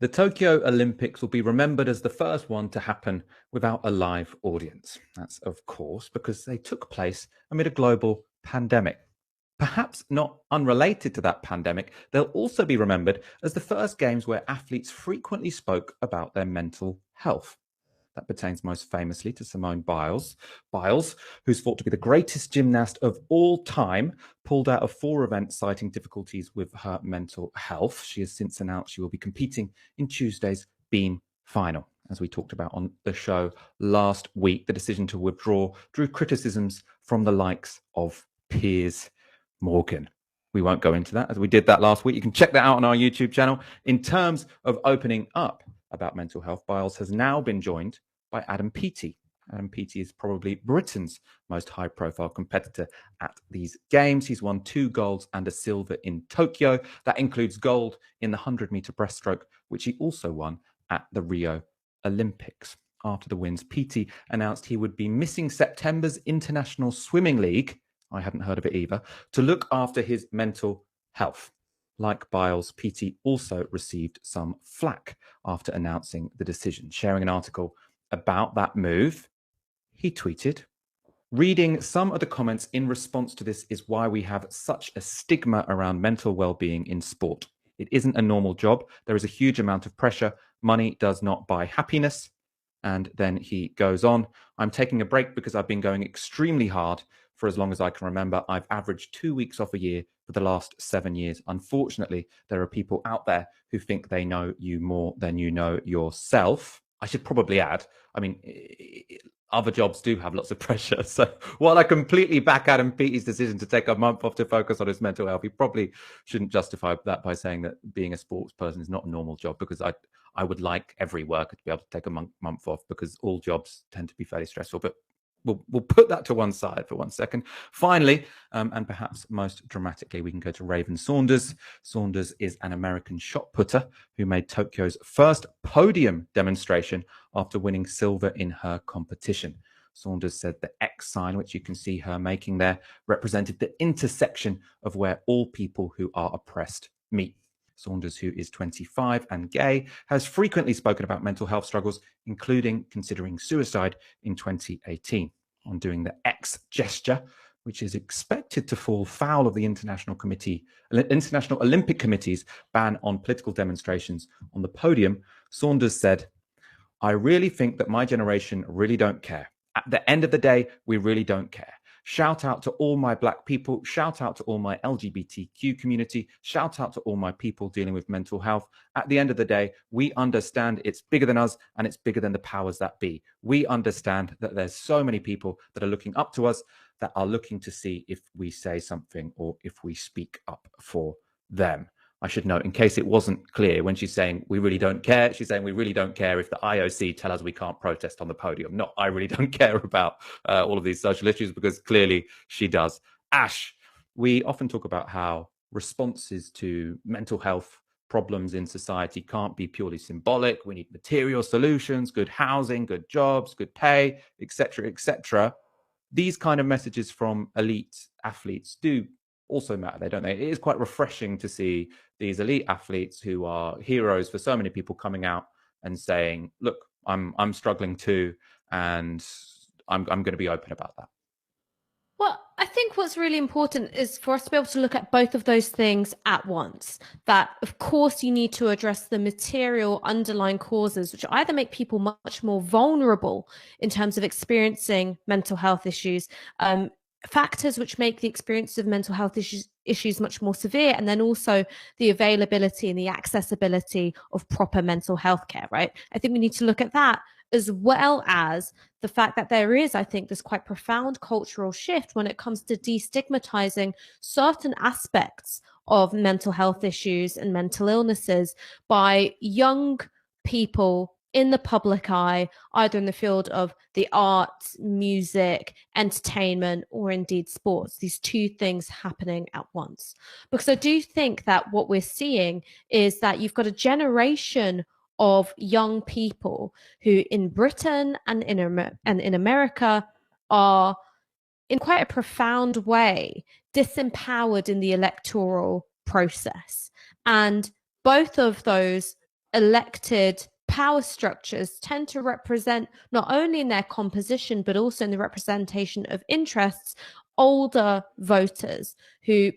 The Tokyo Olympics will be remembered as the first one to happen without a live audience. That's, of course, because they took place amid a global pandemic. Perhaps not unrelated to that pandemic, they'll also be remembered as the first games where athletes frequently spoke about their mental health. That pertains most famously to Simone Biles, who's thought to be the greatest gymnast of all time, pulled out of 4 events citing difficulties with her mental health. She has since announced she will be competing in Tuesday's beam final. As we talked about on the show last week, the decision to withdraw drew criticisms from the likes of Piers Morgan. We won't go into that as we did that last week. You can check that out on our YouTube channel. In terms of opening up about mental health, Biles has now been joined by Adam Peaty. Adam Peaty is probably Britain's most high-profile competitor at these games. He's won 2 golds and a silver in Tokyo. That includes gold in the 100-meter breaststroke, which he also won at the Rio Olympics. After the wins, Peaty announced he would be missing September's International Swimming League, I hadn't heard of it either, to look after his mental health. Like Biles, Peaty also received some flack after announcing the decision. Sharing an article about that move, he tweeted, "Reading some of the comments in response to this is why we have such a stigma around mental well-being in sport. It isn't a normal job. There is a huge amount of pressure. Money does not buy happiness." And then he goes on, "I'm taking a break because I've been going extremely hard for as long as I can remember. I've averaged 2 weeks off a year for the last 7 years. Unfortunately, there are people out there who think they know you more than you know yourself." I should probably add, I mean, other jobs do have lots of pressure. So while I completely back Adam Peaty's decision to take a month off to focus on his mental health, he probably shouldn't justify that by saying that being a sports person is not a normal job, because I would like every worker to be able to take a month off, because all jobs tend to be fairly stressful. But we'll put that to one side for one second. Finally, and perhaps most dramatically, we can go to Raven Saunders. Saunders is an American shot putter who made Tokyo's first podium demonstration after winning silver in her competition. Saunders said the X sign, which you can see her making there, represented the intersection of where all people who are oppressed meet. Saunders, who is 25 and gay, has frequently spoken about mental health struggles, including considering suicide in 2018. On doing the X gesture, which is expected to fall foul of the International Olympic Committee's ban on political demonstrations on the podium, Saunders said, "I really think that my generation really don't care. At the end of the day, we really don't care. Shout out to all my Black people. Shout out to all my LGBTQ community. Shout out to all my people dealing with mental health. At the end of the day, we understand it's bigger than us and it's bigger than the powers that be. We understand that there's so many people that are looking up to us, that are looking to see if we say something or if we speak up for them." I should note, in case it wasn't clear, when she's saying we really don't care, she's saying we really don't care if the IOC tell us we can't protest on the podium. Not I really don't care about all of these social issues, because clearly she does. Ash, we often talk about how responses to mental health problems in society can't be purely symbolic. We need material solutions, good housing, good jobs, good pay, etc., etc. These kind of messages from elite athletes do also matter, don't they? It is quite refreshing to see these elite athletes who are heroes for so many people coming out and saying, "Look, I'm struggling too, and I'm going to be open about that." Well, I think what's really important is for us to be able to look at both of those things at once. That, of course, you need to address the material underlying causes, which either make people much more vulnerable in terms of experiencing mental health issues, factors which make the experience of mental health issues much more severe, and then also the availability and the accessibility of proper mental health care, right? I think we need to look at that, as well as the fact that there is, I think, this quite profound cultural shift when it comes to destigmatizing certain aspects of mental health issues and mental illnesses by young people in the public eye, either in the field of the arts, music, entertainment, or indeed sports. These two things happening at once. Because I do think that what we're seeing is that you've got a generation of young people who in Britain and in America are in quite a profound way disempowered in the electoral process. And both of those elected power structures tend to represent, not only in their composition, but also in the representation of interests, older voters who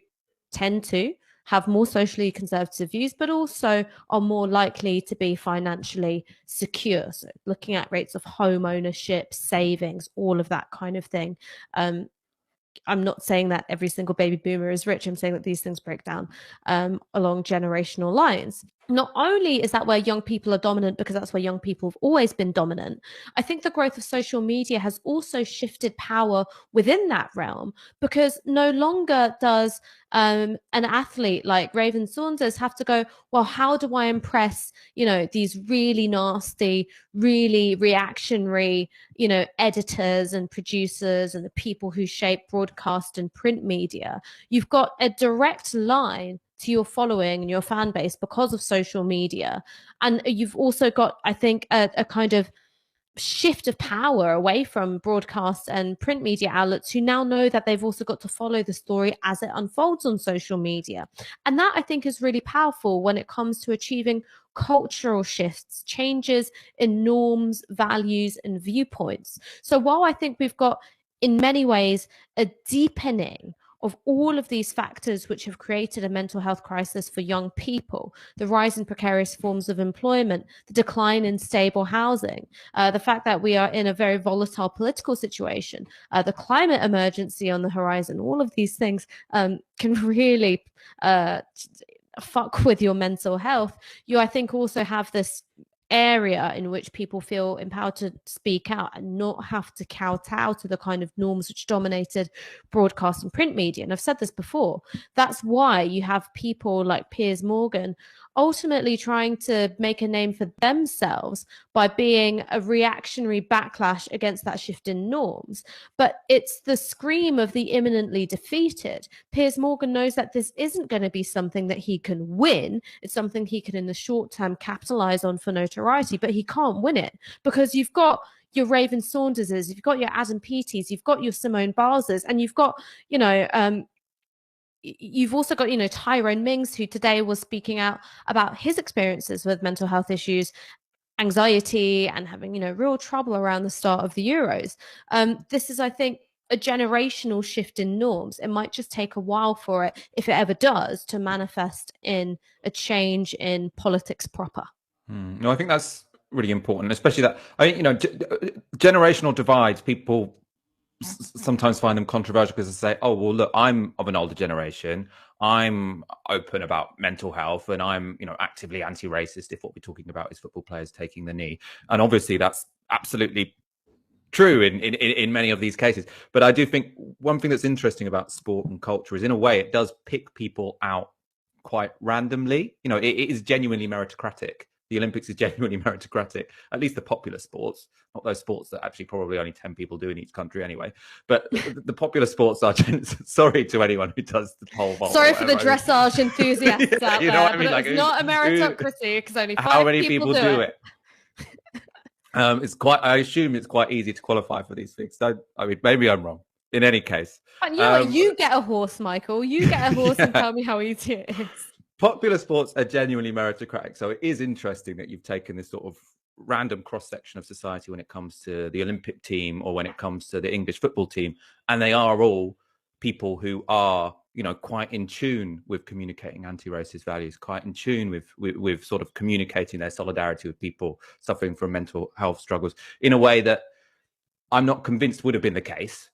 tend to have more socially conservative views, but also are more likely to be financially secure. So looking at rates of home ownership, savings, all of that kind of thing. I'm not saying that every single baby boomer is rich. I'm saying that these things break down along generational lines. Not only is that where young people are dominant, because that's where young people have always been dominant, I think the growth of social media has also shifted power within that realm, because no longer does an athlete like Raven Saunders have to go, well, how do I impress, these really nasty, really reactionary, editors and producers and the people who shape broadcast and print media. You've got a direct line to your following and your fan base because of social media. And you've also got, I think, a kind of shift of power away from broadcast and print media outlets, who now know that they've also got to follow the story as it unfolds on social media. And that, I think, is really powerful when it comes to achieving cultural shifts, changes in norms, values, and viewpoints. So while I think we've got, in many ways, a deepening of all of these factors which have created a mental health crisis for young people, the rise in precarious forms of employment, the decline in stable housing, the fact that we are in a very volatile political situation, the climate emergency on the horizon, all of these things can really fuck with your mental health. You, I think, also have this area in which people feel empowered to speak out and not have to kowtow to the kind of norms which dominated broadcast and print media. And I've said this before, that's why you have people like Piers Morgan ultimately trying to make a name for themselves by being a reactionary backlash against that shift in norms. But it's the scream of the imminently defeated. Piers Morgan knows that this isn't going to be something that he can win. It's something he can, in the short term, capitalize on for notoriety, but he can't win it because you've got your Raven Saunderses, you've got your Adam Peatys, you've got your Simone Bileses, and you've got, you've also got, Tyrone Mings, who today was speaking out about his experiences with mental health issues, anxiety, and having, real trouble around the start of the Euros. This is, I think, a generational shift in norms. It might just take a while for it, if it ever does, to manifest in a change in politics proper. No, I think that's really important, especially that, generational divides. People sometimes find them controversial because they say, oh, well, look, I'm of an older generation. I'm open about mental health and I'm, actively anti-racist if what we're talking about is football players taking the knee. And obviously that's absolutely true in many of these cases. But I do think one thing that's interesting about sport and culture is, in a way, it does pick people out quite randomly. It is genuinely meritocratic. The Olympics is genuinely meritocratic, at least the popular sports, not those sports that actually probably only 10 people do in each country anyway. But the popular sports are, sorry to anyone who does the pole vault. Sorry for the dressage enthusiasts out there, what I mean? But it's not a meritocracy because only 5 how many people do it. It's quite, I assume it's quite easy to qualify for these things. So, I mean, maybe I'm wrong. In any case. But you get a horse, Michael. You get a horse and tell me how easy it is. Popular sports are genuinely meritocratic. So it is interesting that you've taken this sort of random cross-section of society when it comes to the Olympic team or when it comes to the English football team. And they are all people who are, quite in tune with communicating anti-racist values, quite in tune with sort of communicating their solidarity with people suffering from mental health struggles in a way that I'm not convinced would have been the case,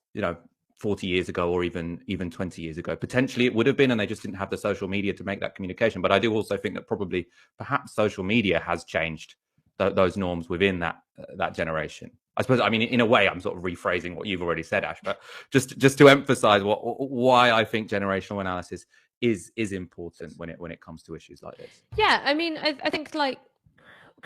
40 years ago or even 20 years ago. Potentially it would have been, and they just didn't have the social media to make that communication. But I do also think that probably perhaps social media has changed those norms within that generation. I suppose, I mean, in a way, I'm sort of rephrasing what you've already said, Ash, but just to emphasize why I think generational analysis is important when it comes to issues like this. Yeah, I mean, I think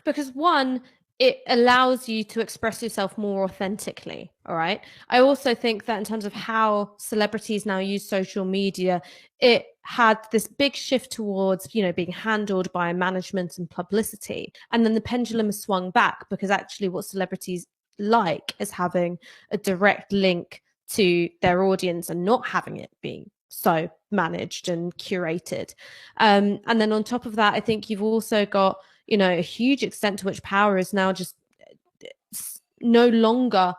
because one, it allows you to express yourself more authentically. All right. I also think that in terms of how celebrities now use social media, it had this big shift towards, being handled by management and publicity. And then the pendulum has swung back because actually what celebrities like is having a direct link to their audience and not having it being so managed and curated. And then on top of that, I think you've also got, a huge extent to which power is now just no longer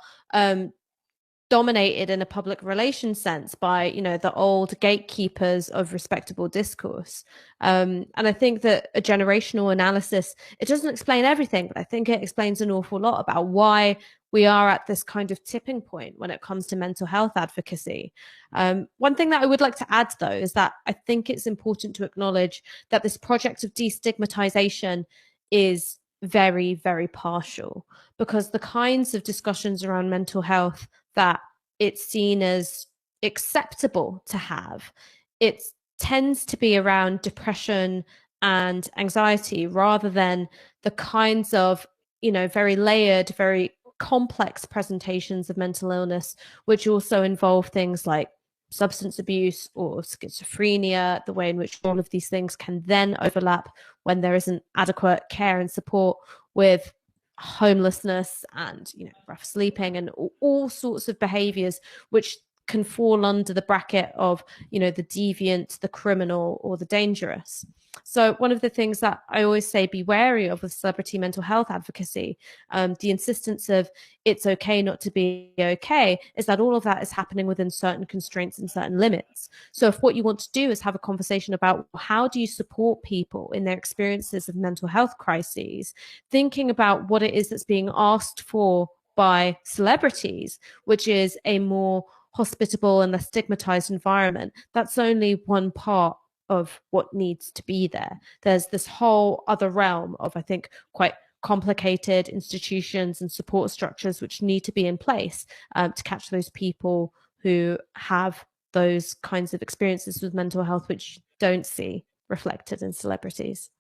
dominated in a public relations sense by the old gatekeepers of respectable discourse. And I think that a generational analysis, it doesn't explain everything, but I think it explains an awful lot about why we are at this kind of tipping point when it comes to mental health advocacy. One thing that I would like to add, though, is that I think it's important to acknowledge that this project of destigmatization is very, very partial, because the kinds of discussions around mental health that it's seen as acceptable to have, it tends to be around depression and anxiety, rather than the kinds of very layered, very complex presentations of mental illness, which also involve things like substance abuse or schizophrenia, the way in which all of these things can then overlap when there isn't adequate care and support with homelessness and rough sleeping and all sorts of behaviors which can fall under the bracket of the deviant, the criminal, or the dangerous. So one of the things that I always say be wary of with celebrity mental health advocacy, the insistence of it's okay not to be okay, is that all of that is happening within certain constraints and certain limits. So if what you want to do is have a conversation about how do you support people in their experiences of mental health crises, thinking about what it is that's being asked for by celebrities, which is a more hospitable and less stigmatized environment, that's only one part of what needs to be there. There's this whole other realm of, I think, quite complicated institutions and support structures which need to be in place to catch those people who have those kinds of experiences with mental health which you don't see reflected in celebrities.